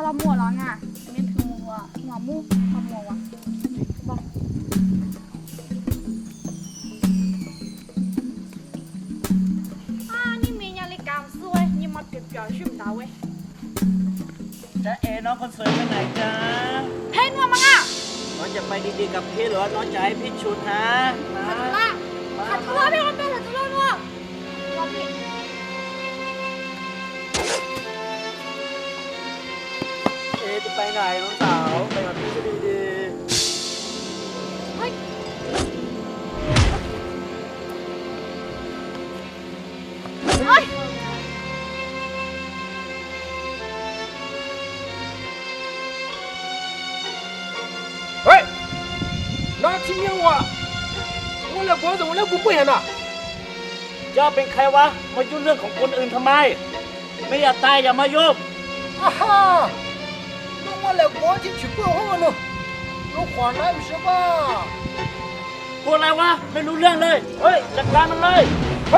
他把摸了啊，没听我，我摸，他摸我，吧。啊，你明年的干事喂，你妈别表示不到喂。จะเอน้องคนสวยไปไหนจ๊ะ เฮ้ยงัวมังอ่ะ น้องจะไปดีๆกับพี่หรือว่าน้องจะให้พี่ชุดฮะมา ขัดทุละพี่คนเป็นขัดทุละงัวงัวพี่ เอจะไปไหนน้องสาวไปกับพี่ก็ดี เฮ้ยเฮ้ย 喂，那听见我来广州，我来不不远呐。 ๆจะเป็นใครวะมายุ่งเรื่องของคนอื่นทำไม ไม่อยากตายอย่ามายุ่ง 啊哈，那我来广州去过后呢，有华南是吧？ พูดอะไรวะไม่รู้เรื่องเลยเฮ้ยจัดการมันเลย 嘿，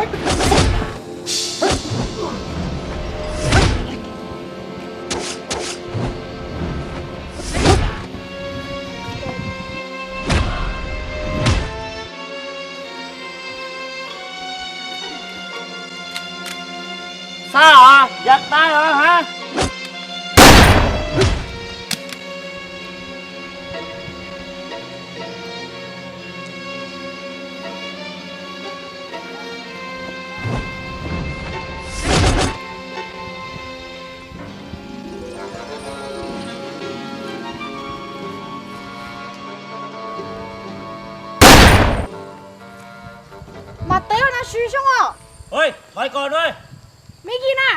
ซ่าเหรออยากตายเหรอฮะมาเต้วนะชื่อช่างอ่ะ เฮ้ยถอยก่อนด้วย ไม่กินอ่ะ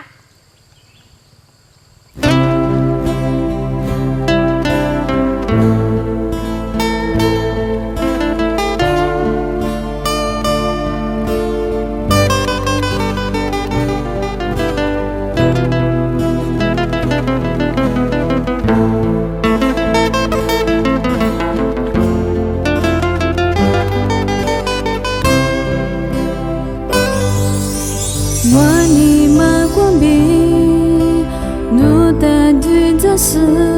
我尼玛光比，努达对的事。